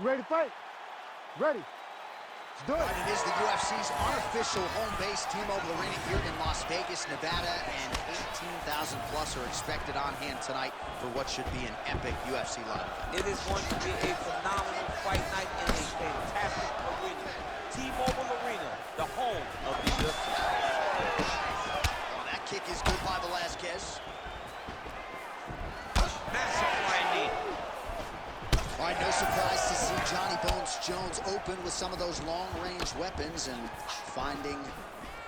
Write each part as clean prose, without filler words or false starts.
ready to fight? Ready. Let's do it. And it is the UFC's unofficial home base, T-Mobile Arena here in Las Vegas, Nevada, and 18,000 plus are expected on hand tonight for what should be an epic UFC live. It is going to be a phenomenal fight night in a fantastic arena. T-Mobile Arena, the home of the UFC. Oh, that kick is good by Velasquez. Massive flying knee. All right, no surprise to see Johnny Bones Jones open with some of those long-range weapons and finding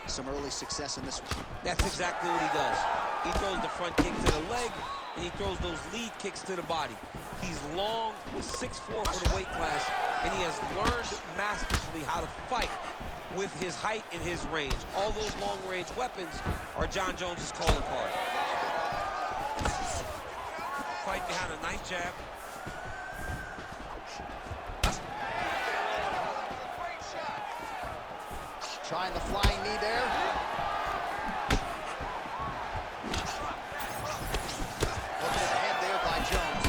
some early success in this one. That's exactly what he does. He throws the front kick to the leg, and he throws those lead kicks to the body. He's long, 6'4" for the weight class, and he has learned masterfully how to fight with his height and his range. All those long-range weapons are John Jones's calling card. Fight behind a nice jab. Trying the flying knee there. Look at the head there by Jones.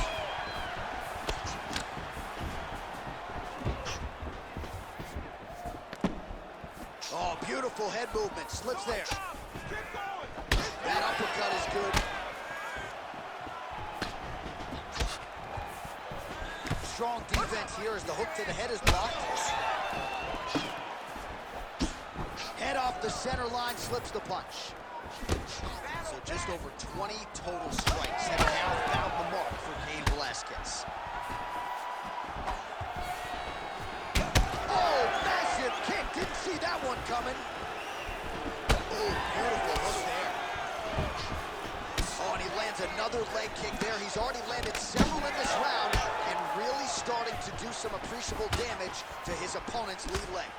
Oh, beautiful head movement. Slips there. That uppercut is good. Strong defense here as the hook to the head is blocked. Head off the center line, slips the punch. So just over 20 total strikes have now found the mark for Cain Velasquez. Oh, massive kick. Didn't see that one coming. Oh, beautiful hook there. Oh, and he lands another leg kick there. He's already landed several in this round and really starting to do some appreciable damage to his opponent's lead leg.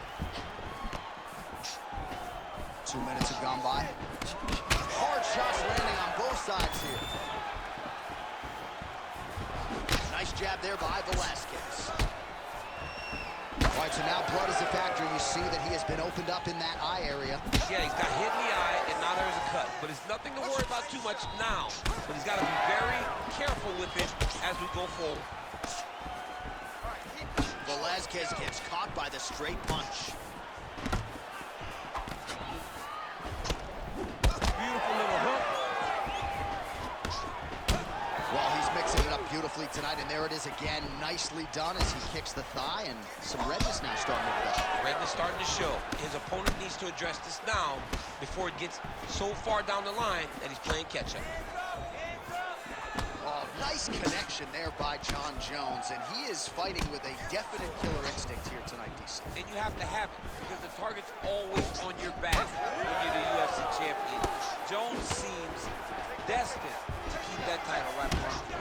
2 minutes have gone by. Hard shots landing on both sides here. Nice jab there by Velasquez. All right, so now blood is a factor. You see that he has been opened up in that eye area. Yeah, he's got hit in the eye, and now there's a cut. But it's nothing to worry about too much now. But he's got to be very careful with it as we go forward. Velasquez gets caught by the straight punch. Beautiful little hook. Well, he's mixing it up beautifully tonight, and there it is again. Nicely done as he kicks the thigh, and some redness now starting to develop. Redness starting to show. His opponent needs to address this now before it gets so far down the line that he's playing catch-up. Oh, nice connection there by John Jones, and he is fighting with a definite killer instinct here tonight, DC. And you have to have it, because the target's always on your back when you're the UFC champion. Jones seems destined to keep that title wrapped around him.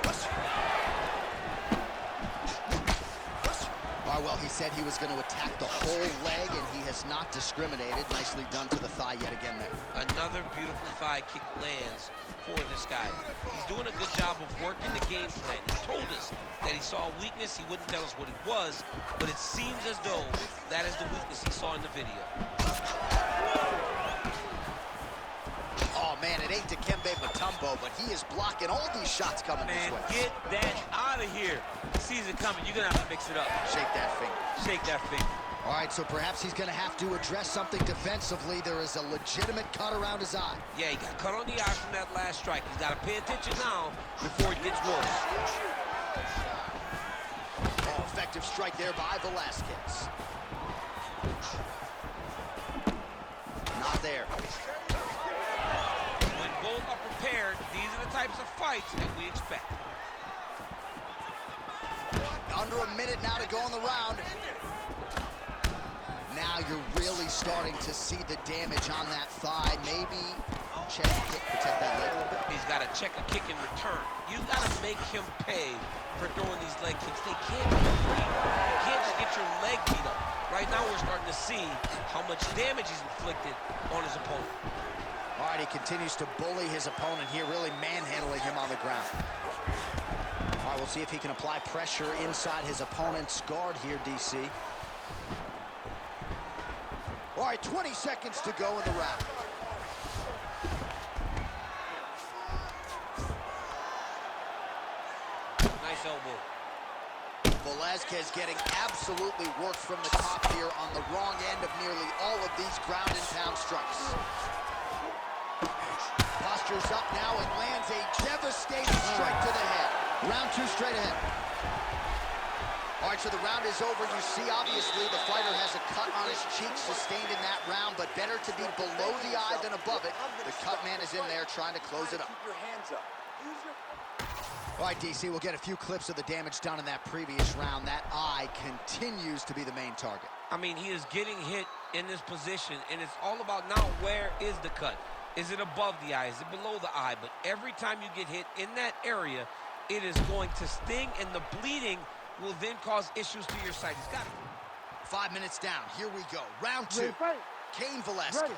All right, well, he said he was going to attack the whole leg, and he has not discriminated. Nicely done to the thigh yet again there. Another beautiful thigh kick lands for this guy. He's doing a good job of working the game plan. He told us that he saw a weakness. He wouldn't tell us what it was, but it seems as though that is the weakness he saw in the video. Oh, man, it ain't Dikembe Mutombo, but he is blocking all these shots coming this way. Get that out of here. He sees it coming. You're going to have to mix it up. Shake that finger. Shake that finger. All right, so perhaps he's going to have to address something defensively. There is a legitimate cut around his eye. Yeah, he got cut on the eye from that last strike. He's got to pay attention now before it gets worse. Oh, effective strike there by Velasquez. Not there. When both are prepared, these are the types of fights that we expect. Under a minute now to go in the round. Now you're really starting to see the damage on that thigh. Maybe check a kick, protect that leg a little bit. He's got to check a kick in return. You got to make him pay for throwing these leg kicks. They can't be free. You can't just get your leg beat up. Right now we're starting to see how much damage he's inflicted on his opponent. All right, he continues to bully his opponent here, really manhandling him on the ground. All right, we'll see if he can apply pressure inside his opponent's guard here, DC. All right, 20 seconds to go in the round. Nice elbow. Velasquez getting absolutely worked from the top here on the wrong end of nearly all of these ground and pound strikes. Postures up now and lands a devastating strike to the head. Round 2 straight ahead. All right, so the round is over. You see, obviously, the fighter has a cut on his cheek sustained in that round, but better to be below the eye than above it. The cut man is in there trying to close it up. Keep your hands up. All right, DC, we'll get a few clips of the damage done in that previous round. That eye continues to be the main target. I mean, he is getting hit in this position, and it's all about now where is the cut? Is it above the eye? Is it below the eye? But every time you get hit in that area, it is going to sting, and the bleeding will then cause issues to your sight. He's got it. 5 minutes down. Here we go. Round 2. Cain Velasquez. Ready.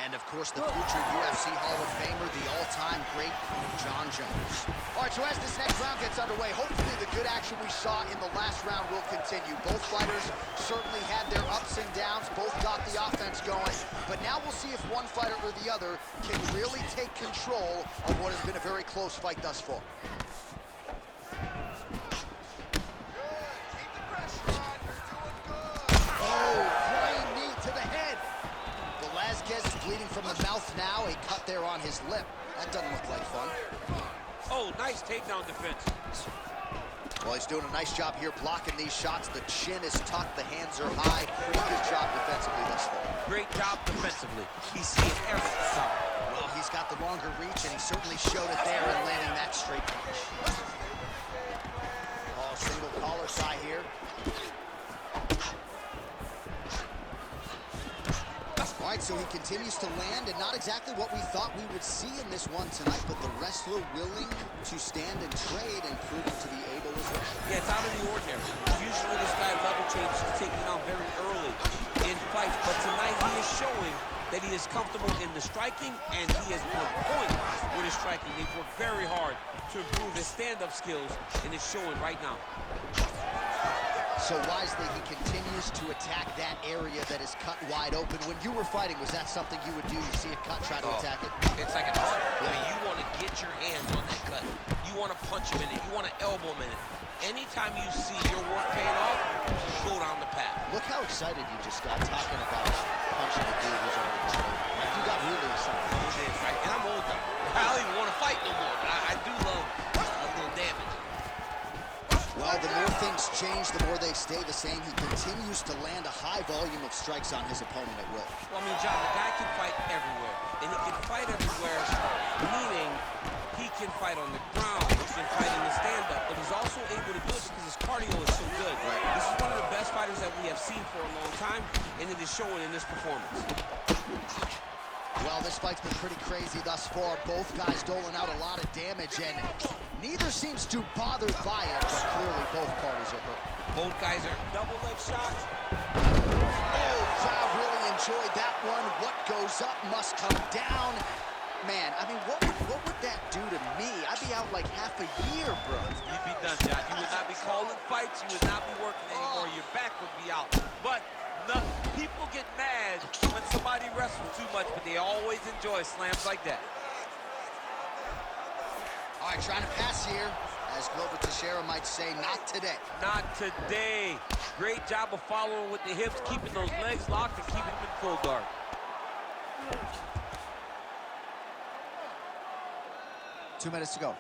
And, of course, the future UFC Hall of Famer, the all-time great John Jones. All right, so as this next round gets underway, hopefully the good action we saw in the last round will continue. Both fighters certainly had their ups and downs. Both got the offense going. But now we'll see if one fighter or the other can really take control of what has been a very close fight thus far. Velasquez is bleeding from the mouth now. A cut there on his lip. That doesn't look like fun. Oh, nice takedown defense. Well, he's doing a nice job here blocking these shots. The chin is tucked, the hands are high. Pretty good job defensively thus far. Great job defensively. He's seeing everything. Well, he's got the longer reach, and he certainly showed it there in landing that straight punch. Oh, single collar tie here. All right, so he continues to land, and not exactly what we thought we would see in this one tonight, but the wrestler willing to stand and trade and prove to be able as well. Yeah, it's out of the ordinary. Usually this guy level changes to taking down very early in fights, but tonight he is showing that he is comfortable in the striking, and he has put point with his striking. They've worked very hard to improve his stand-up skills, and it's showing right now. So wisely, he continues to attack that area that is cut wide open. When you were fighting, was that something you would do? You see it cut, try to attack it? It's like an art. I mean, you want to get your hands on that cut. You want to punch him in it. You want to elbow him in it. Anytime you see your work paying off, go down the path. Look how excited you just got talking about punching a dude who's already destroyed. Like, you got really excited. Right? And I'm older. I don't even want to fight no more, but I do love a little damage. Well, the more things change, the more they stay the same. He continues to land a high volume of strikes on his opponent at will. Well, I mean, John, the guy can fight everywhere. And he can fight everywhere, meaning he can fight on the ground, he can fight in the stand-up, but he's also able to do it because his cardio is so good. Right. This is one of the best fighters that we have seen for a long time, and it is showing in this performance. Well, this fight's been pretty crazy thus far. Both guys doling out a lot of damage, and neither seems too bothered by it, but clearly both parties are hurt. Both guys are double leg shots. Oh, crowd really enjoyed that one. What goes up must come down. Man, I mean, what would that do to me? I'd be out like half a year, bro. You'd be done, John. You would not be calling fights. You would not be working anymore. Your back would be out. But people get mad when somebody wrestles too much, but they always enjoy slams like that. All right, trying to pass here. As Glover Teixeira might say, not today. Not today. Great job of following with the hips, keeping those legs locked and keeping them in full guard. Two minutes to go.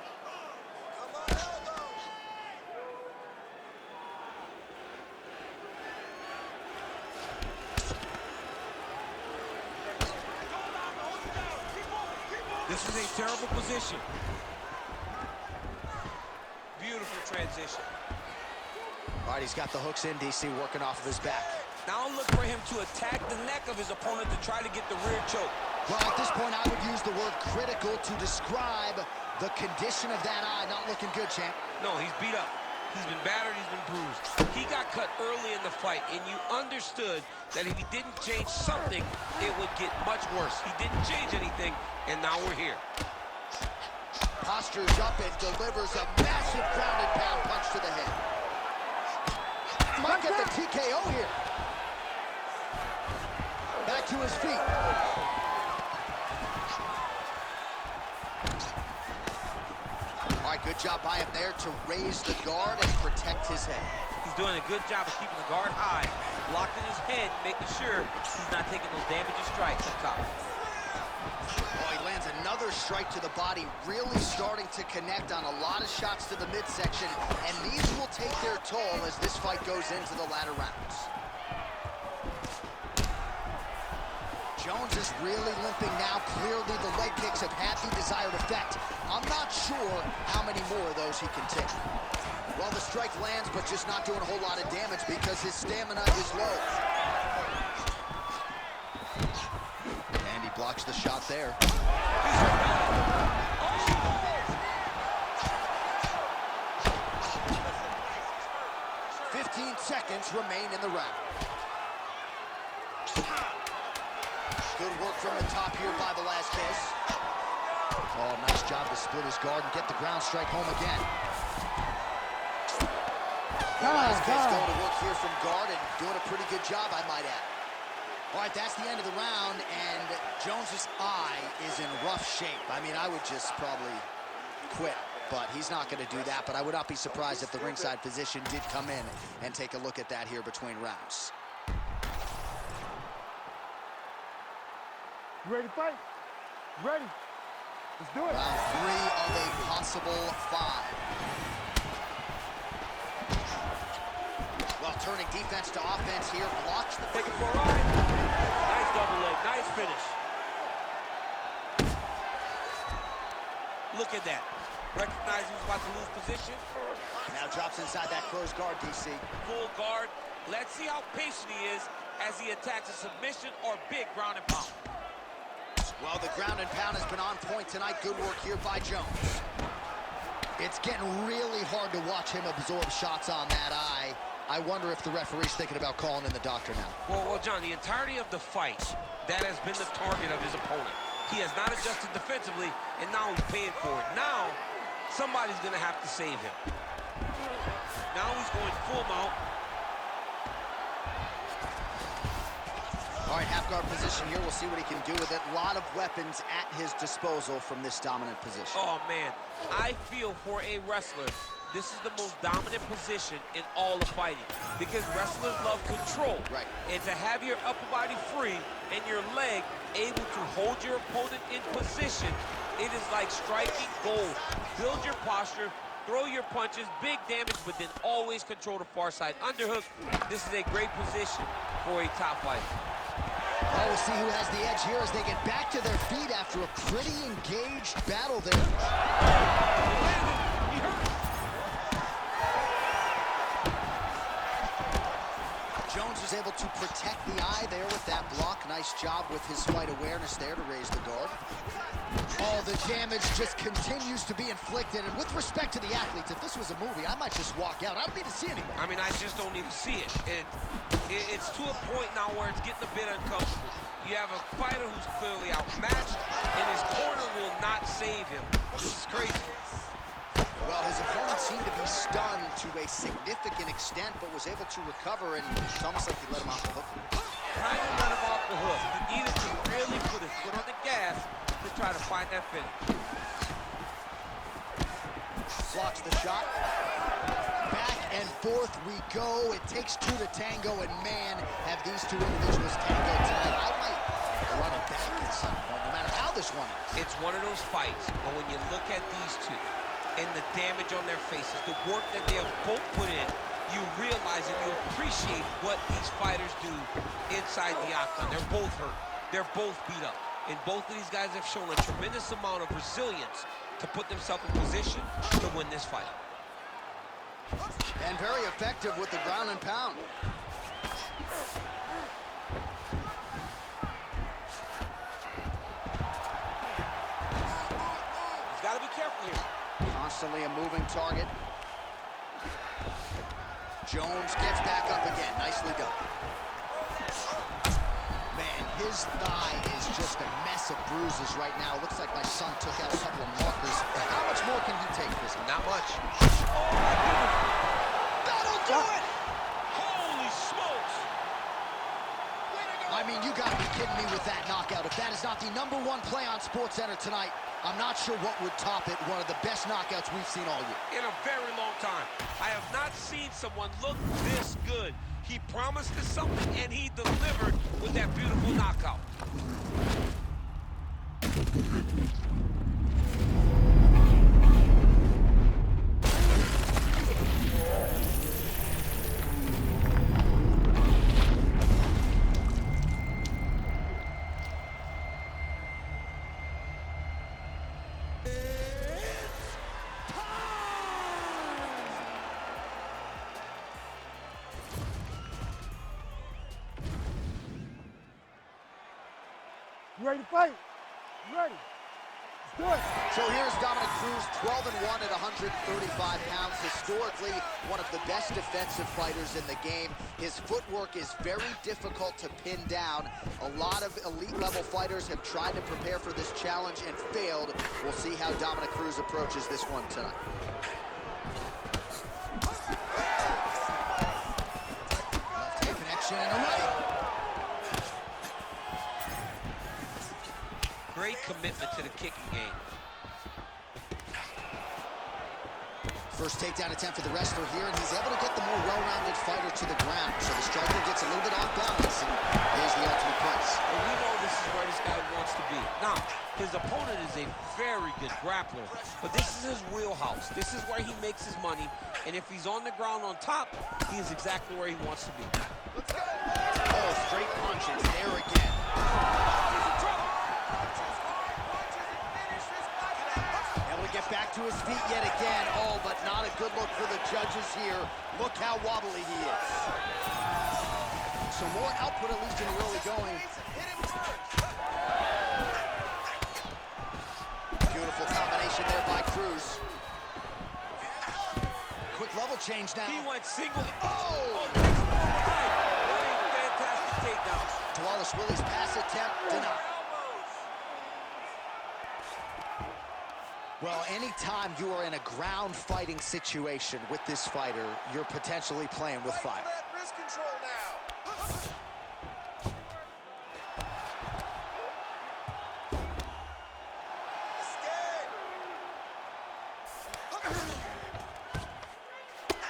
This is a terrible position. Beautiful transition. All right, he's got the hooks in, DC, working off of his back. Now look for him to attack the neck of his opponent to try to get the rear choke. Well, at this point, I would use the word critical to describe the condition of that eye. Not looking good, champ. No, he's beat up. He's been battered, he's been bruised. He got cut early in the fight, and you understood that if he didn't change something, it would get much worse. He didn't change anything, and now we're here. Postures up and delivers a massive ground and pound punch to the head. Might get the TKO here. Back to his feet. All right, good job by him there to raise the guard and protect his head. He's doing a good job of keeping the guard high, blocking his head, making sure he's not taking those damaging strikes up top. Oh, he lands another strike to the body, really starting to connect on a lot of shots to the midsection, and these will take their toll as this fight goes into the latter rounds. Jones is really limping now. Clearly, the leg kicks have had the desired effect. I'm not sure how many more of those he can take. Well, the strike lands, but just not doing a whole lot of damage because his stamina is low. And he blocks the shot there. 15 seconds remain in the round. Good work from the top here by Velasquez. Oh, nice job to split his guard and get the ground strike home again. Velasquez going to work here from guard and doing a pretty good job, I might add. All right, that's the end of the round, and Jones's eye is in rough shape. I mean, I would just probably quit, but he's not going to do that. But I would not be surprised if the ringside physician did come in and take a look at that here between rounds. You ready to fight? Ready. Let's do it. Round 3 of a possible 5. Well, turning defense to offense here, blocks the... Take it for a ride. Nice double leg, nice finish. Look at that. Recognize he was about to lose position. Now drops inside that closed guard, DC. Full guard. Let's see how patient he is as he attacks a submission or big ground and pound. Well, the ground and pound has been on point tonight. Good work here by Jones. It's getting really hard to watch him absorb shots on that eye. I wonder if the referee's thinking about calling in the doctor now. Well, John, the entirety of the fight, that has been the target of his opponent. He has not adjusted defensively, and now he's paying for it. Now, somebody's going to have to save him. Now he's going full mount. All right, half guard position here. We'll see what he can do with it. A lot of weapons at his disposal from this dominant position. Oh, man. I feel for a wrestler, this is the most dominant position in all of fighting because wrestlers love control. Right. And to have your upper body free and your leg able to hold your opponent in position, it is like striking gold. Build your posture, throw your punches, big damage, but then always control the far side underhook. This is a great position for a top fighter. Oh, we'll see who has the edge here as they get back to their feet after a pretty engaged battle there. Jones was able to protect the eye there with that block. Nice job with his fight awareness there to raise the guard. Oh, the damage just continues to be inflicted. And with respect to the athletes, if this was a movie, I might just walk out. I don't need to see anything. I mean, I just don't need to see it. It's to a point now where it's getting a bit uncomfortable. You have a fighter who's clearly outmatched, and his corner will not save him. This is crazy. Well, his opponent seemed to be stunned to a significant extent, but was able to recover, and it's almost like he let him off the hook. Trying to let him off the hook. He needed to really put his foot on the gas to try to find that finish. Blocks the shot. Back and forth we go. It takes two to tango, and man, have these two individuals tango tonight. I might run it back at some point, no matter how this one is. It's one of those fights, but when you look at these two and the damage on their faces, the work that they have both put in, you realize and you appreciate what these fighters do inside the octagon. They're both hurt. They're both beat up. And both of these guys have shown a tremendous amount of resilience to put themselves in position to win this fight. And very effective with the ground and pound. He's got to be careful here. Constantly a moving target. Jones gets back up again. Nicely done. Man, his thigh is just a mess of bruises right now. Looks like my son took out a couple of markers. How much more can he take this? Not much. That'll do it! Holy smokes! I mean, you gotta be kidding me with that knockout. If that is is not the #1 play on SportsCenter tonight, I'm not sure what would top it. One of the best knockouts we've seen all year. In a very long time. I have not seen someone look this good. He promised us something, and he delivered with that beautiful knockout. You ready to fight? You ready? Let's do it. So here's Dominick Cruz, 12-1 at 135 pounds. Historically, one of the best defensive fighters in the game. His footwork is very difficult to pin down. A lot of elite-level fighters have tried to prepare for this challenge and failed. We'll see how Dominick Cruz approaches this one tonight. Left-hand connection and a right. Great commitment to the kicking game. First takedown attempt for the wrestler here, and he's able to get the more well-rounded fighter to the ground. So the striker gets a little bit off balance, and here's the ultimate price. Well, we know this is where this guy wants to be. Now, his opponent is a very good grappler, but this is his wheelhouse. This is where he makes his money, and if he's on the ground on top, he is exactly where he wants to be. Let's go! Oh, straight punches there again. Get back to his feet yet again. Oh, but not a good look for the judges here. Look how wobbly he is. So more output, at least in the early going. Beautiful combination there by Cruz. Quick level change now. He went single. Oh! Fantastic takedown. Dvalishvili's pass attempt denied. Well, anytime you are in a ground fighting situation with this fighter, you're potentially playing with fire. Wrist control now.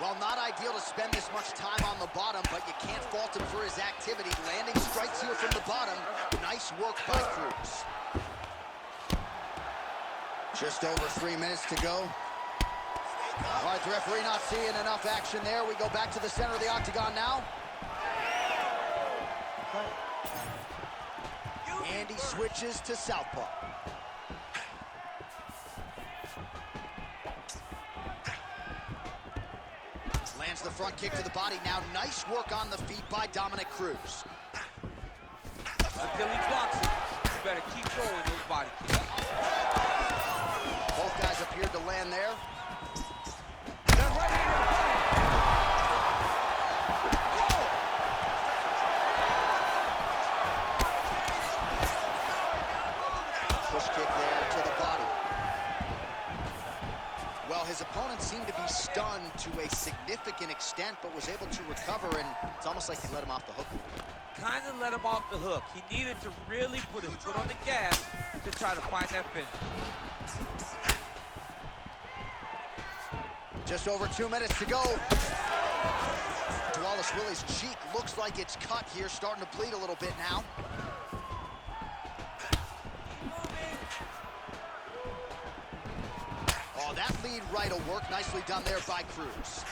Well, not ideal to spend this much time on the bottom, but you can't fault him for his activity. Landing strikes here from the bottom. Nice work by Cruz. Just over 3 minutes to go. All right, the referee not seeing enough action there. We go back to the center of the octagon now. And he switches to southpaw. Lands the front kick to the body now. Nice work on the feet by Dominick Cruz. Until he blocks it, you better keep going those body kicks. Both guys appeared to land there. Push kick there to the body. Well, his opponent seemed to be stunned to a significant extent, but was able to recover, and it's almost like he let him off the hook. Kind of let him off the hook. He needed to really put his foot on the gas to try to find that finish. Just over 2 minutes to go. Dvalishvili's cheek looks like it's cut here, starting to bleed a little bit now. Oh, that lead right will work. Nicely done there by Cruz.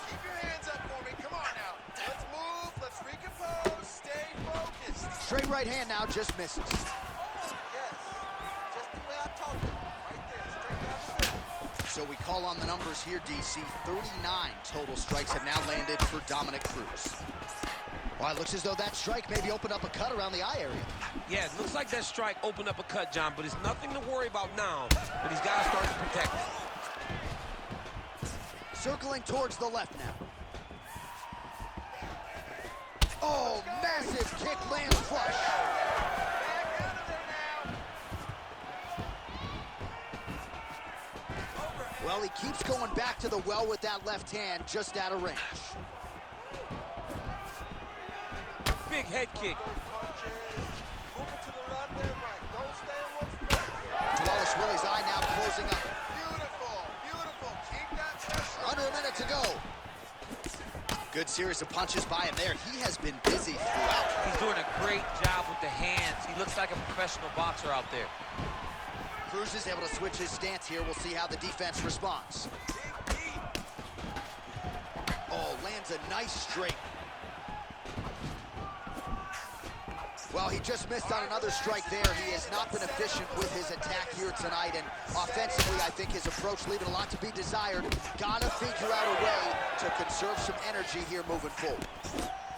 Keep your hands up for me. Come on now. Let's move. Let's recompose. Stay focused. Straight right hand now, just misses. Yes. Just the way I told you. Right there. Straight down the middle. So we call on the numbers here, DC. 39 total strikes have now landed for Dominick Cruz. Well, it looks as though that strike maybe opened up a cut around the eye area. Yeah, it looks like that strike opened up a cut, John, but it's nothing to worry about now, but he's got to start to protect it. Circling towards the left now. Oh, massive kick lands flush. Well, he keeps going back to the well with that left hand, just out of range. Big head kick. Move it to the left and right. Don't stay in one spot. Dvalishvili's eye now closing up. Beautiful, beautiful. Keep that pressure. Under a minute to go. Good series of punches by him there. He has been busy throughout. He's doing a great job with the hands. He looks like a professional boxer out there. Cruz is able to switch his stance here. We'll see how the defense responds. Oh, lands a nice straight. Well, he just missed on another strike there. He has not been efficient with his attack here tonight, and offensively, I think his approach leaving a lot to be desired. Gotta figure out a way to conserve some energy here moving forward.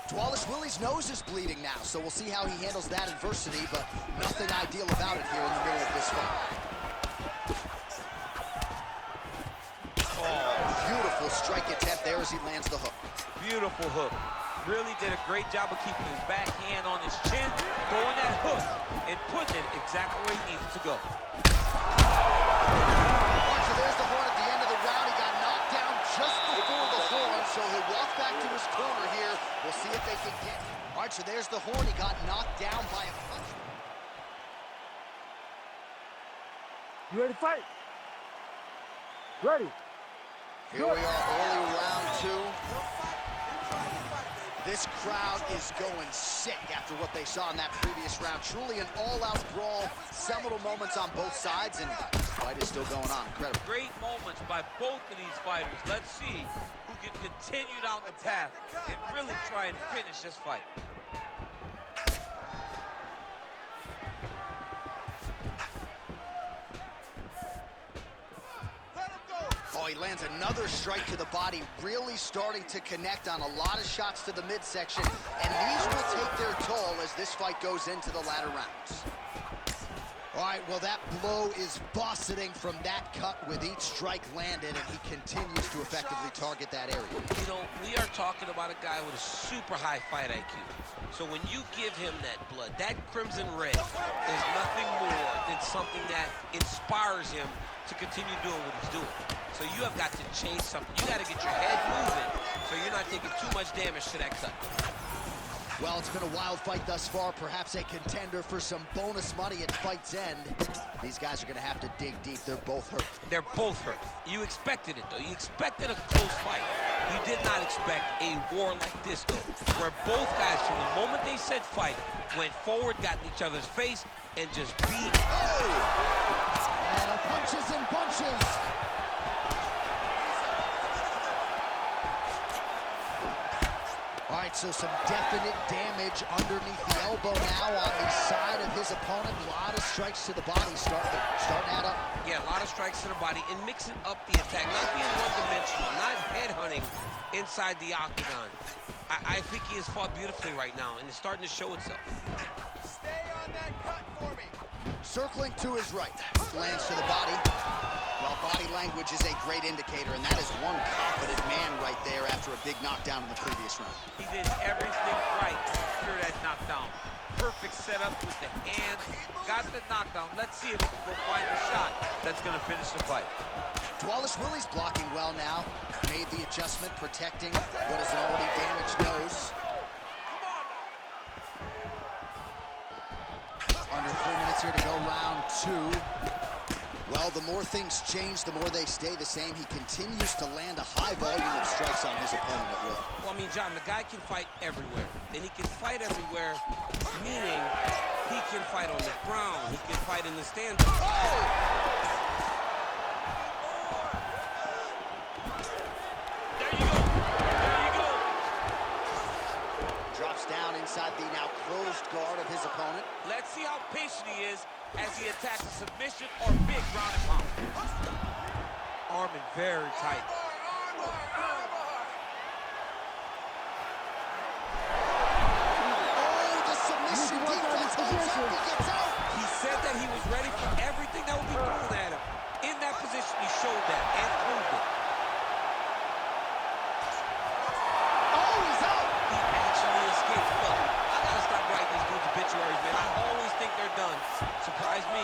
Dvalishvili's nose is bleeding now, so we'll see how he handles that adversity, but nothing ideal about it here in the middle of this fight. Oh, beautiful strike attempt there as he lands the hook. Beautiful hook. Really did a great job of keeping his back hand on his chin, throwing that hook, and putting it exactly where he needed to go. So there's the horn at the end of the round. He got knocked down just before the horn, so he'll walk back to his corner here. We'll see if they can get him. All right, so there's the horn. He got knocked down by a punch. You ready to fight? Ready. Here we are, early round 2. This crowd is going sick after what they saw in that previous round. Truly an all-out brawl, seminal moments on both sides, and the fight is still going on. Incredible. Great moments by both of these fighters. Let's see who can continue down the path and really try and finish this fight. Oh, he lands another strike to the body, really starting to connect on a lot of shots to the midsection, and these will take their toll as this fight goes into the latter rounds. All right, well, that blow is buffeting from that cut with each strike landed, and he continues to effectively target that area. You know, we are talking about a guy with a super high fight IQ. So when you give him that blood, that crimson red is nothing more than something that inspires him to continue doing what he's doing. So you have got to change something. You got to get your head moving so you're not taking too much damage to that cut. Well, it's been a wild fight thus far, perhaps a contender for some bonus money at fight's end. These guys are going to have to dig deep. They're both hurt. They're both hurt. You expected it, though. You expected a close fight. You did not expect a war like this, though, where both guys, from the moment they said fight, went forward, got in each other's face, and just beat. Oh! And punches and bunches. All right, so some definite damage underneath the elbow now on the side of his opponent. A lot of strikes to the body starting to add up. Yeah, a lot of strikes to the body and mixing up the attack, not being one-dimensional, not headhunting inside the octagon. I think he has fought beautifully right now, and it's starting to show itself. Stay on that cut for me. Circling to his right, lands to the body. Well, body language is a great indicator, and that is one confident man right there after a big knockdown in the previous round. He did everything right after that knockdown. Perfect setup with the hands, got the knockdown. Let's see if he can go find the shot that's going to finish the fight. Dvalishvili's blocking well now. Made the adjustment, protecting what is an already damaged nose. Under 3 minutes here to go, round 2. Well, the more things change, the more they stay the same. He continues to land a high volume of strikes on his opponent at will. Well, I mean, John, the guy can fight everywhere. And he can fight everywhere, meaning he can fight on the ground. He can fight in the stand. Oh! There you go. There you go. Drops down inside the now closed guard of his opponent. Let's see how patient he is as he attacks a submission or big ground and pound. Arm in very tight. Oh, the submission defense holds up, he gets out. He said that he was ready for everything that would be thrown at him. In that position, he showed that and proved it. Oh, he's out. He actually escaped. Look, I gotta stop writing these dudes obituaries, man. I always think they're done. Surprise me.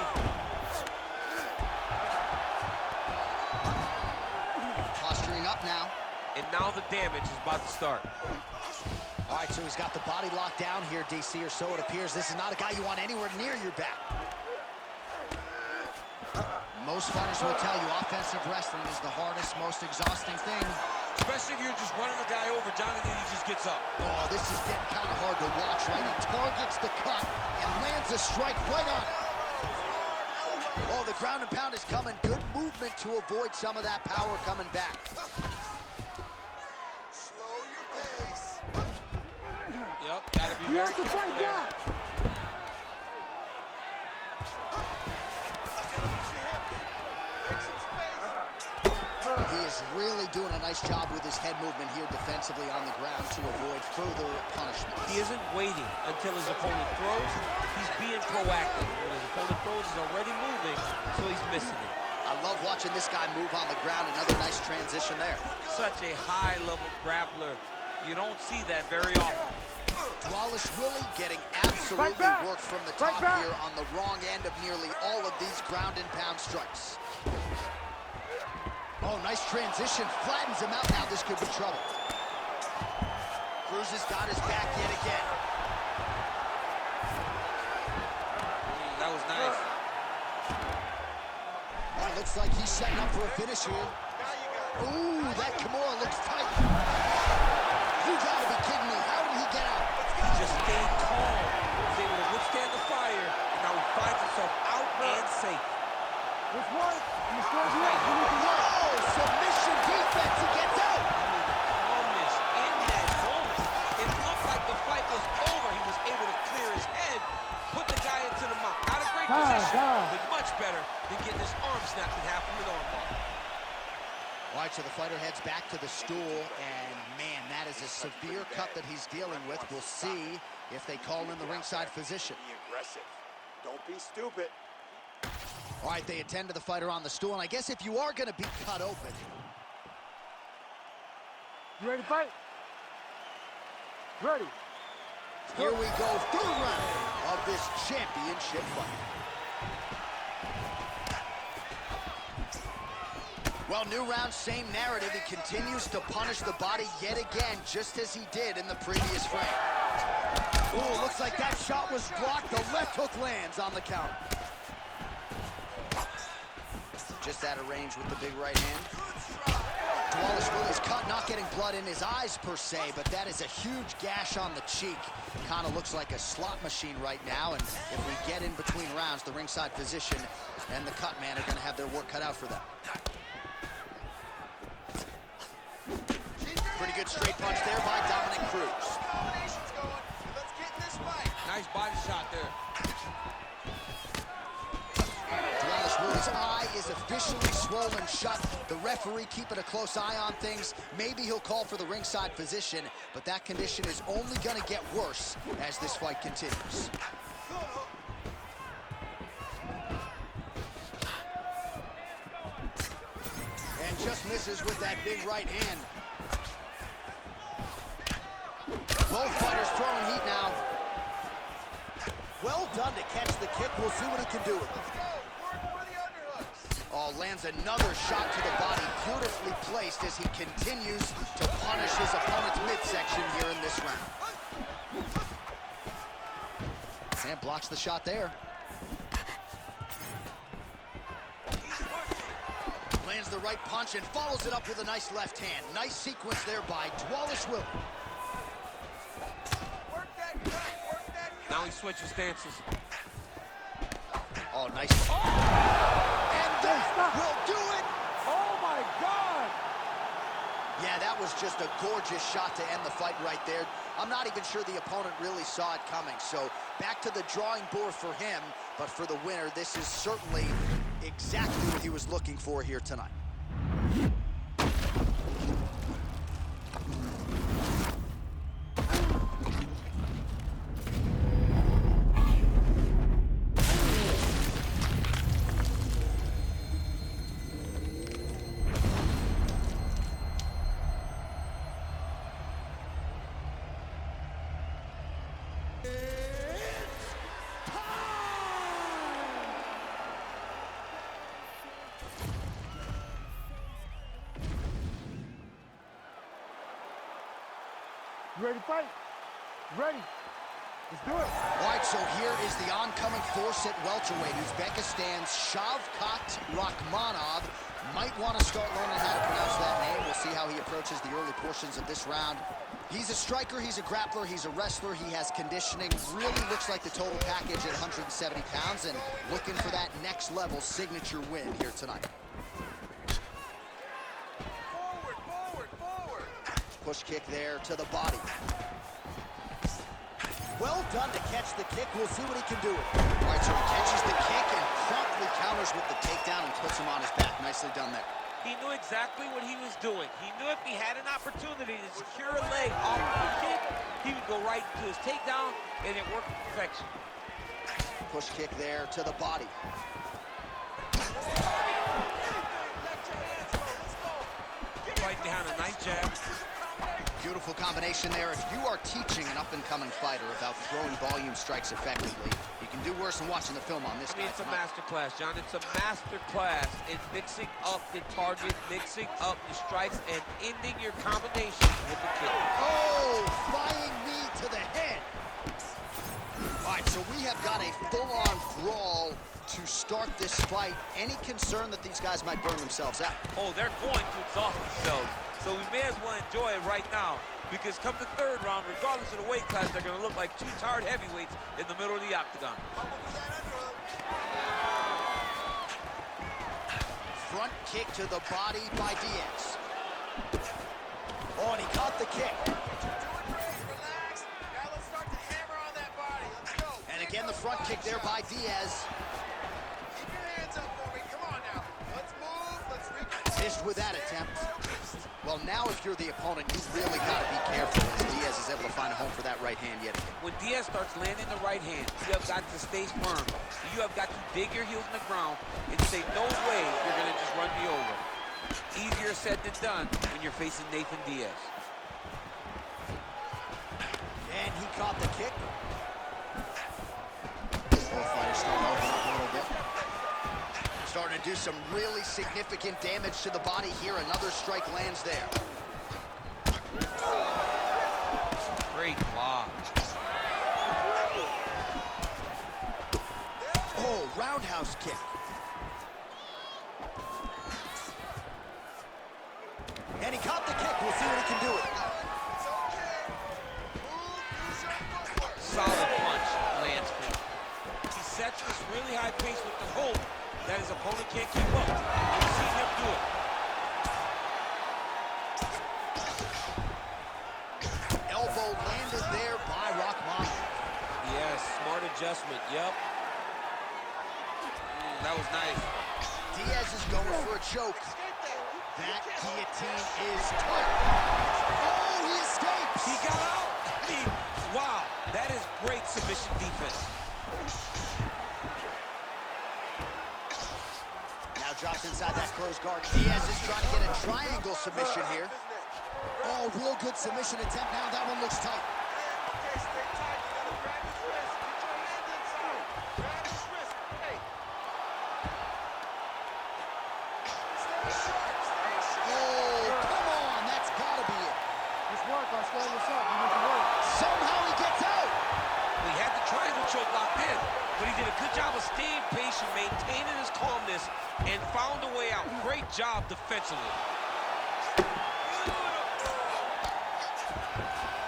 Posturing up now. And now the damage is about to start. All right, so he's got the body locked down here, DC, or so it appears. This is not a guy you want anywhere near your back. Most fighters will tell you offensive wrestling is the hardest, most exhausting thing. Especially if you're just running a guy over, Jonathan, he just gets up. Oh, this is getting kind of hard to watch, right? He targets the cut and lands a strike right on it. Oh, the ground and pound is coming. Good movement to avoid some of that power coming back. Slow your pace. Yep, gotta be very careful there. He is really doing a nice job with his head movement here defensively on the ground to avoid further punishment. He isn't waiting until his opponent throws. He's being proactive. When his opponent throws, he's already moving, so he's missing it. I love watching this guy move on the ground. Another nice transition there. Such a high-level grappler. You don't see that very often. Dvalishvili getting absolutely worked from the top here on the wrong end of nearly all of these ground and pound strikes. Oh, nice transition. Flattens him out now. This could be trouble. Cruz has got his back yet again. That was nice. Oh, looks like he's setting up for a finish here. Ooh, that Kimura looks tight. You gotta be kidding me. How did he get out? He just stayed calm. He was able to withstand the fire, and now he finds himself out and safe. This one, and the score's here. Oh, submission defense. He gets out. I mean, the calmness in that moment. It looked like the fight was over. He was able to clear his head, put the guy into the mount. Not a great position, but much better than getting his arm snapped in half from an armbar. All right, so the fighter heads back to the stool, and man, that is a severe cut that he's dealing with. We'll see if they call in the ringside physician. Be aggressive. Don't be stupid. All right, they attend to the fighter on the stool, and I guess if you are going to be cut open. You ready to fight? Ready. Here we go, third round of this championship fight. Well, new round, same narrative. He continues to punish the body yet again, just as he did in the previous frame. Ooh, looks like that shot was blocked. The left hook lands on the counter. Just out of range with the big right hand. Dvalishvili's cut, not getting blood in his eyes per se, but that is a huge gash on the cheek. Kind of looks like a slot machine right now, and if we get in between rounds, the ringside physician and the cut man are going to have their work cut out for them. Pretty good straight punch there by Dominick Cruz. Combination's going. Let's get in this fight. Nice body shot there. Dvalishvili's eye is officially swollen shut. The referee keeping a close eye on things. Maybe he'll call for the ringside physician, but that condition is only going to get worse as this fight continues. And just misses with that big right hand. Both fighters throwing heat now. Well done to catch the kick. We'll see what he can do with it. Let's go. Work for the underhooks. Oh, lands another shot to the body, beautifully placed as he continues to punish his opponent's midsection here in this round. And blocks the shot there. Lands the right punch and follows it up with a nice left hand. Nice sequence there by Dvalishvili. Work that cut. Work that cut. Now he switches stances. Oh, nice. Oh! And that will do it! Oh my God! Yeah, that was just a gorgeous shot to end the fight right there. I'm not even sure the opponent really saw it coming. So back to the drawing board for him, but for the winner, this is certainly exactly what he was looking for here tonight. You ready to fight? Ready? Let's do it. All right, so here is the oncoming force at welterweight. Uzbekistan's Shavkat Rakhmanov. Might want to start learning how to pronounce that name. We'll see how he approaches the early portions of this round. He's a striker, he's a grappler, he's a wrestler, he has conditioning. Really looks like the total package at 170 pounds and looking for that next level signature win here tonight. Forward, forward, forward. Push kick there to the body. Well done to catch the kick. We'll see what he can do with it. All right, so he catches the kick and promptly counters with the takedown and puts him on his back. Nicely done there. He knew exactly what he was doing. He knew if he had an opportunity to secure a leg off the kick, he would go right to his takedown, and it worked to perfection. Push kick there to the body. Right behind a nice jab. Beautiful combination there. If you are teaching an up-and-coming fighter about throwing volume strikes effectively, you can do worse than watching the film on this guy. It's a master class, John. It's a master class in mixing up the target, mixing up the strikes, and ending your combination with the kick. Oh, flying knee to the head. All right, so we have got a full-on brawl to start this fight. Any concern that these guys might burn themselves out? Oh, they're going to exhaust themselves. So we may as well enjoy it right now, because come the third round, regardless of the weight class, they're going to look like two tired heavyweights in the middle of the octagon. Front kick to the body by Diaz. Oh, and he caught the kick. Relax. Now let's start to hammer on that body. Let's go. And again, the front kick there by Diaz. Keep your hands up for me. Come on now. Let's move. Let's recompose. Missed with that attempt. Well, now if you're the opponent, you've really got to be careful as Diaz is able to find a home for that right hand yet again. When Diaz starts landing the right hand, you have got to stay firm. You have got to dig your heels in the ground and say, no way you're going to just run me over. Easier said than done when you're facing Nathan Diaz. And he caught the kick. Both fighters starting to open up a little bit. Starting to do some really significant damage to the body here. Another strike lands there. Great block. Oh, roundhouse kick. And he caught the kick. We'll see what he can do with it. It's okay. Move, use your footwork. Solid punch lands for him. He sets this really high pace with the hope that his opponent can't keep up. We've seen him do it. Elbow landed there by Rakhmanov. Yes, smart adjustment, yep. That was nice. Diaz is going for a choke. That guillotine is tight. Oh, he escapes. He got out. I mean, wow, that is great submission defense. Now drops inside that closed guard. Diaz is trying to get a triangle submission here. Oh, real good submission attempt now. That one looks tight. Okay, stay tight. You gotta grab his wrist. Get your hand inside. Grab his wrist. Hey. Stay sharp. Stay sharp. Oh, come on. That's got to be it. Let's work, Oscar. What's up? We need to work. Somehow he gets out. He had the triangle choke locked in, but he did a good job of staying patient, maintaining his calmness, and found a way out. Great job defensively.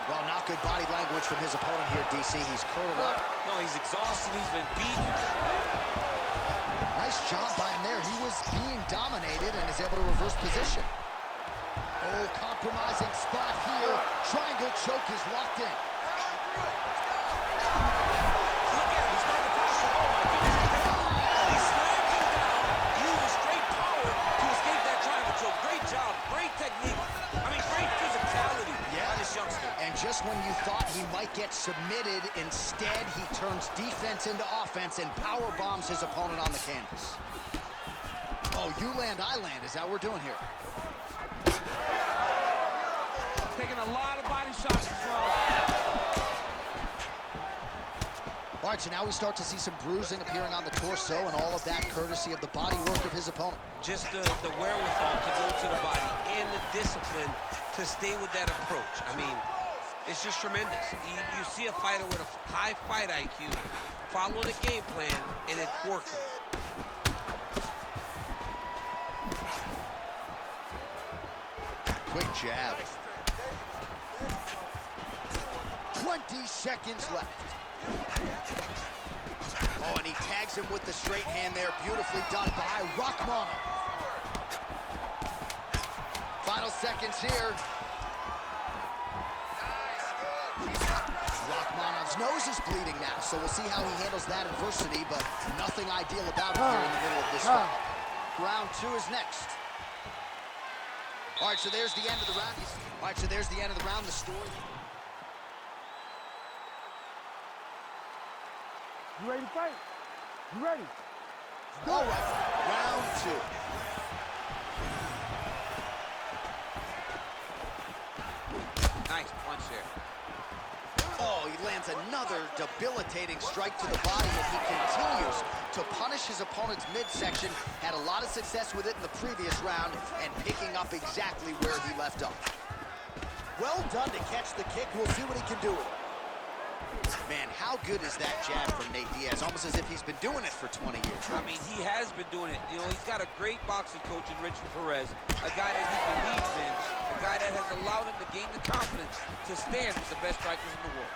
Well, not good body language from his opponent here, DC. He's curled up. No, he's exhausted. He's been beaten. Nice job by him there. He was being dominated and is able to reverse position. Oh, compromising spot here. Triangle choke is locked in. Look at him. He's starting to pass. Oh, my goodness. He slams him down. Uses straight power to escape that triangle choke. Great job. Great technique. I mean, great physicality by this youngster. And just when you thought he might get submitted, instead he turns defense into offense and power bombs his opponent on the canvas. Oh, you land, I land. Is that what we're doing here? Taking a lot of body shots this round. All right, so now we start to see some bruising appearing on the torso, and all of that courtesy of the body work of his opponent. Just the wherewithal to go to the body and the discipline to stay with that approach. I mean, It's just tremendous. You see a fighter with a high fight IQ following a game plan, and it's working. Quick jab. 20 seconds left. Oh, and he tags him with the straight hand there. Beautifully done by Rakhmanov. Final seconds here. Rakhmanov's nose is bleeding now, so we'll see how he handles that adversity, but nothing ideal about it here in the middle of this fight. Round 2 is next. All right, so there's the end of the round. All right, so there's the end of the round. The story. You ready to fight? You ready? All right, round 2. Nice punch there. Oh, he lands another debilitating strike to the body, and he continues to punish his opponent's midsection. Had a lot of success with it in the previous round and picking up exactly where he left off. Well done to catch the kick. We'll see what he can do with it. Man, how good is that jab from Nate Diaz? Almost as if he's been doing it for 20 years. I mean, he has been doing it. You know, he's got a great boxing coach in Richard Perez, a guy that he believes in, a guy that has allowed him to gain the confidence to stand with the best strikers in the world.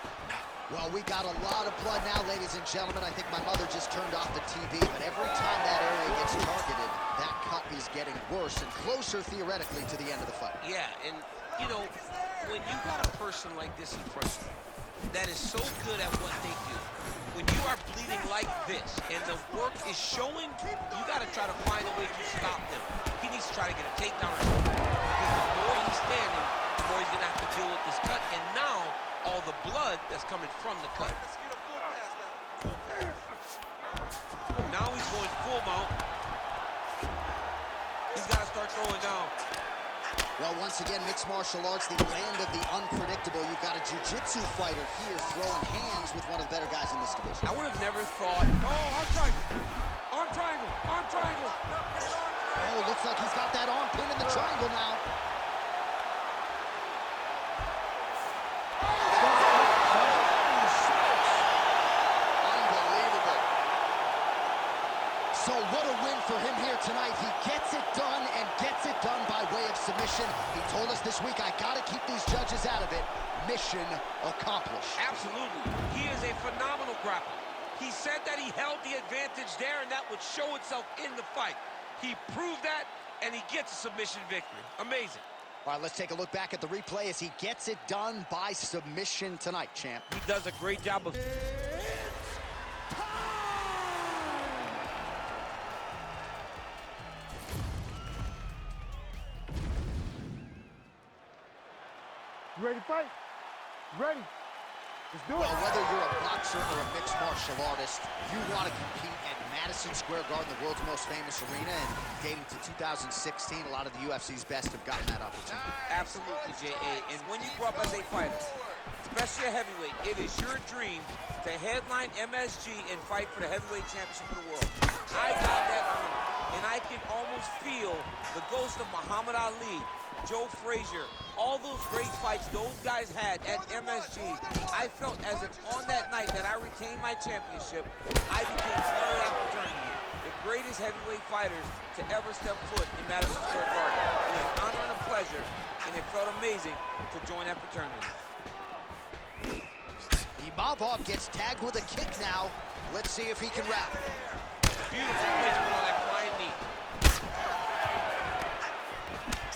Well, we got a lot of blood now, ladies and gentlemen. I think my mother just turned off the TV, but every time that area gets targeted, that cut is getting worse and closer, theoretically, to the end of the fight. Yeah, and, you know, when you got a person like this in front of you that is so good at what they do, when you are bleeding like this and the work is showing, you got to try to find a way to stop them. He needs to try to get a takedown or something, because the more he's standing, the more he's going to have to deal with this cut, and now all the blood that's coming from the cut. Now he's going full mount. He's got to start throwing down. Well, once again, mixed martial arts, the land of the unpredictable. You've got a jiu-jitsu fighter here throwing hands with one of the better guys in this division. I would have never thought. Oh, arm triangle. Arm triangle. Arm triangle. Oh, looks like he's got that arm pin in the triangle now. Unbelievable. So what a win for him here tonight. He gets it done and gets it done by way of submission. He told us this week, I gotta keep these judges out of it. Mission accomplished. Absolutely. He is a phenomenal grappler. He said that he held the advantage there and that would show itself in the fight. He proved that, and he gets a submission victory. Amazing. All right, let's take a look back at the replay as he gets it done by submission tonight, champ. He does a great job of... You ready to fight? You ready? Let's do it. Well, whether you're a boxer or a mixed martial artist, you want to compete at Madison Square Garden, the world's most famous arena, and dating to 2016, a lot of the UFC's best have gotten that opportunity. Absolutely, J.A. And when you grow up as a fighter, especially a heavyweight, it is your dream to headline MSG and fight for the heavyweight championship of the world. I got that honor, and I can almost feel the ghost of Muhammad Ali, Joe Frazier, all those great fights those guys had at MSG. I felt as if on that night that I retained my championship, I became part of that fraternity. The greatest heavyweight fighters to ever step foot in Madison Square Garden. It was an honor and a pleasure, and it felt amazing to join that fraternity. Imavov gets tagged with a kick now. Let's see if he can wrap. Beautiful placement on that flying knee.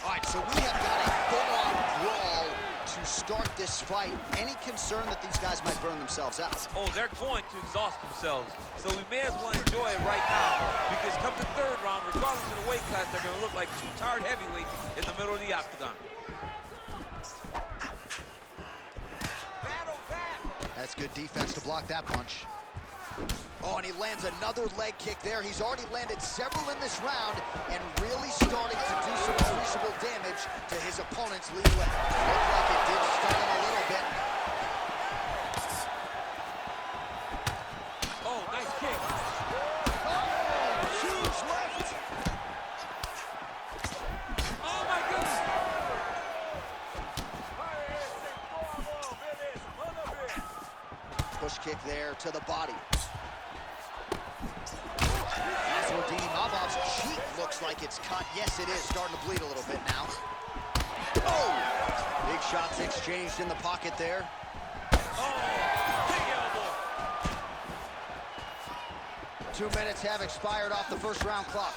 All right, so we have got a full-on brawl to start this fight. Any concern that these guys might burn themselves out? Oh, they're going to exhaust themselves. So we may as well enjoy it right now, because come the third round, regardless of the weight class, they're going to look like two tired heavyweights in the middle of the octagon. That's good defense to block that punch. Oh, and he lands another leg kick there. He's already landed several in this round and really starting to do some appreciable damage to his opponent's lead leg. Looked like it did stun him a little bit. Oh, nice kick. Oh, huge left. Oh, my goodness. to the body. Nassourdine, Imavov's cheek looks like it's cut. Yes, it is. Starting to bleed a little bit now. Oh! Big shots exchanged in the pocket there. Oh, big elbow. 2 minutes have expired off the first round clock.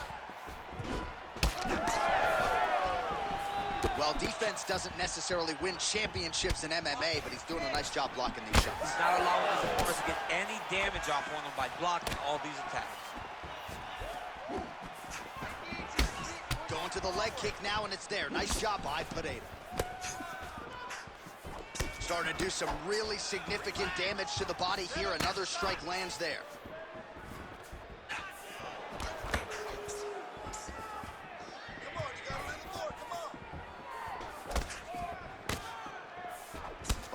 Well, defense doesn't necessarily win championships in MMA, but he's doing a nice job blocking these shots. He's not allowing his opponents to get any damage off on him by blocking all these attacks. Going to the leg kick now, and it's there. Nice job by Pereira. Starting to do some really significant damage to the body here. Another strike lands there.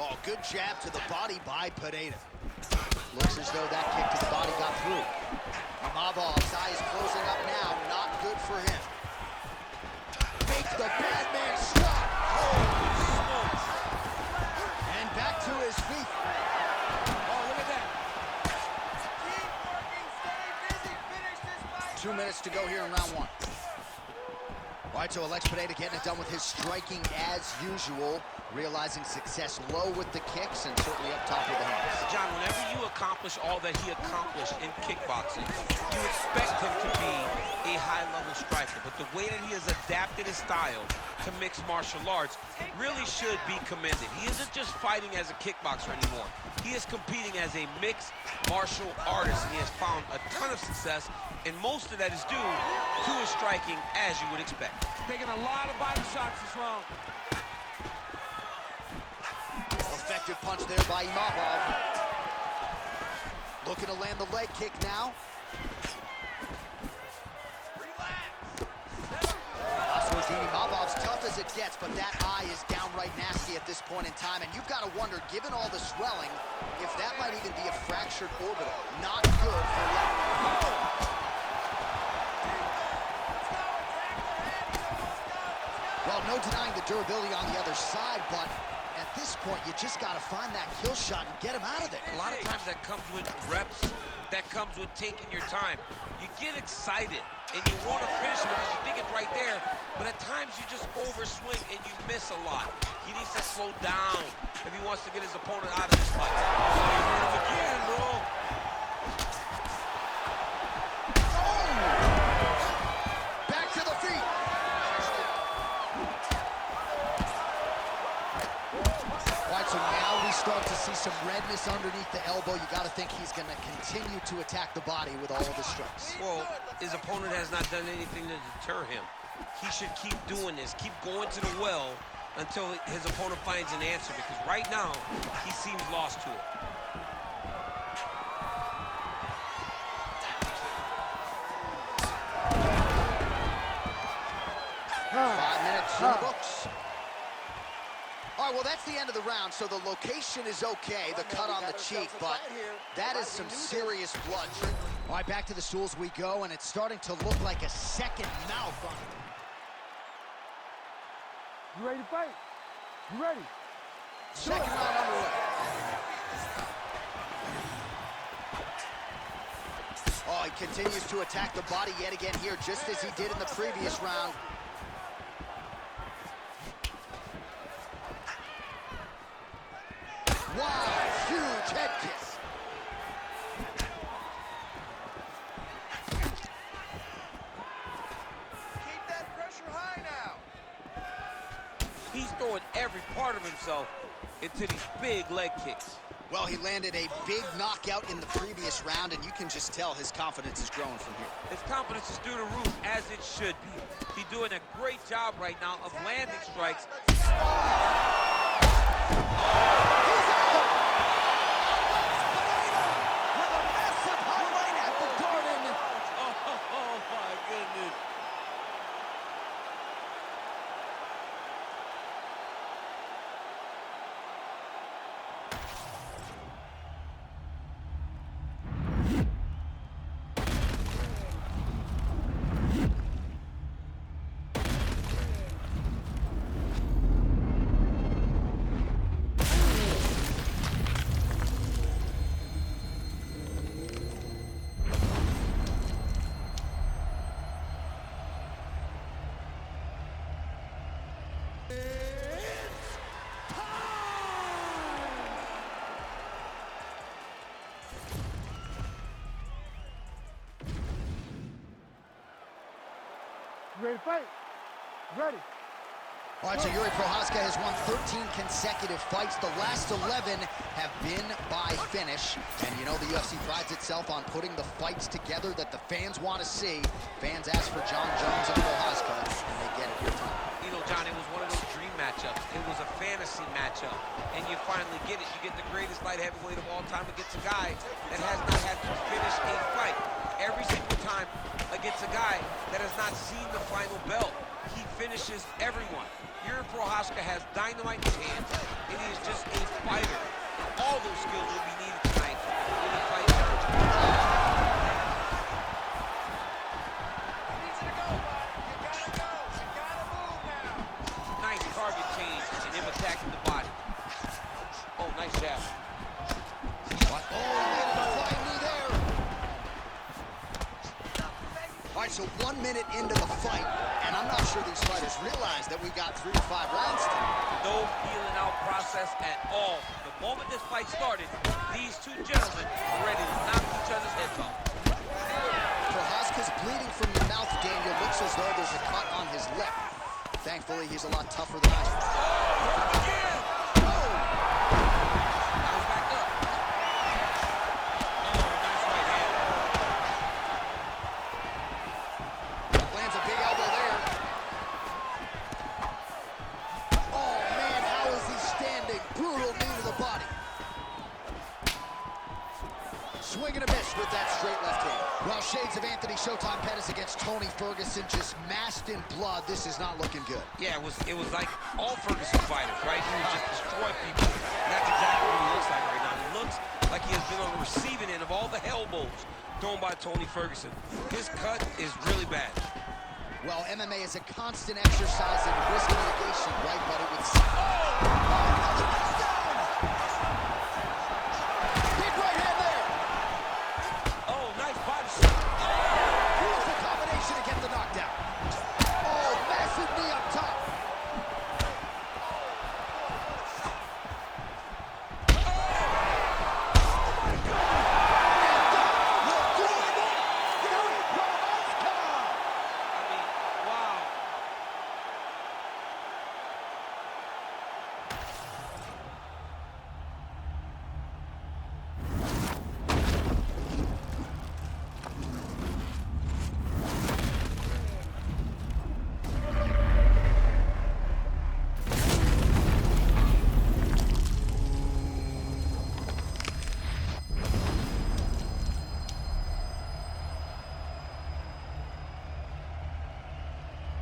Oh, good jab to the body by Pereira. Looks as though that kick to the body got through. Imavov's eyes closing up now. Not good for him. Makes the bad man stop. And back to his feet. Oh, look at that. Keep working, stay busy, finish this fight. 2 minutes to go here in round one. All right, so Alex Pereira getting it done with his striking as usual, realizing success low with the kicks and certainly up top with the hands. John, whenever you accomplish all that he accomplished in kickboxing, you expect him to be a high-level striker. But the way that he has adapted his style to mixed martial arts really should be commended. He isn't just fighting as a kickboxer anymore. He is competing as a mixed martial artist, and he has found a ton of success, and most of that is due to his striking, as you would expect. Taking a lot of body shots this round. Effective punch there by Imavov. Looking to land the leg kick now. Nassourdine, Imavov's tough as it gets, but that eye is downright nasty at this point in time, and you've got to wonder, given all the swelling, if that might even be a fractured orbital. Not good for left. Well, no denying the durability on the other side, but at this point, you just got to find that kill shot and get him out of there. A lot of times that comes with reps, that comes with taking your time. You get excited, and you want to finish it because you think it's right there, but at times you just overswing and you miss a lot. He needs to slow down if he wants to get his opponent out of this fight. So you hurt him again, bro. Back to the feet. So now we start to see some redness underneath the elbow. You got to think he's going to continue to attack the body with all of his strikes. Well, his opponent has not done anything to deter him. He should keep doing this, keep going to the well until his opponent finds an answer, because right now, he seems lost to it. Five minutes in the books. All right, well, that's the end of the round, so the location is okay, the cut on the cheek, but that is some serious blood. All right, back to the stools we go, and it's starting to look like a second mouth on him. You ready to fight? You ready? Second round underway. Oh, he continues to attack the body yet again here, just as he did in the previous round. Wow, huge head kiss. Keep that pressure high now. He's throwing every part of himself into these big leg kicks. Well, he landed a big knockout in the previous round, and you can just tell his confidence is growing from here. His confidence is through the roof, as it should be. He's doing a great job right now of landing strikes. You ready to fight? Ready. All right, so Jiri Prochazka has won 13 consecutive fights. The last 11 have been by finish. And you know the UFC prides itself on putting the fights together that the fans want to see. Fans ask for Jon Jones and Prochazka, and they get it here tonight. You know, John, it was one of those dream matchups. It was a fantasy matchup. And you finally get it. You get the greatest light heavyweight of all time against a guy that has not had to finish a fight. Every single time against a guy that has not seen the final belt, he finishes everyone. Jiri Prochazka has dynamite in his hands, and he is just a fighter. All those skills will be needed tonight when he fights Jon Jones. Easy to go, bud. You gotta go. You gotta move now. Nice target change and him attacking the body. Oh, nice jab. Oh, he landed a flying knee there. All right, so 1 minute into the fight, and I'm not sure these fighters realize that we got 3 to 5 rounds tonight. No feeling out process at all. The moment this fight started, these two gentlemen were ready to knock each other's heads off. Prochazka's bleeding from the mouth, Daniel. Looks as though there's a cut on his lip. Thankfully, he's a lot tougher than I thought. Again! Now he's back up. Oh, nice right hand. Lands a big elbow there. Oh, man, how is he standing? Brutal knee to the body. Swing and a miss with that straight left hand. Well, shades of Anthony Showtime Pettis against Tony Ferguson, just masked in blood. This is not looking good. Yeah, it was like all Ferguson fighters, right? He would just destroy people. And that's exactly what he looks like right now. He looks like he has been on the receiving end of all the elbows thrown by Tony Ferguson. His cut is really bad. Well, MMA is a constant exercise in risk mitigation, right? But it would... Oh!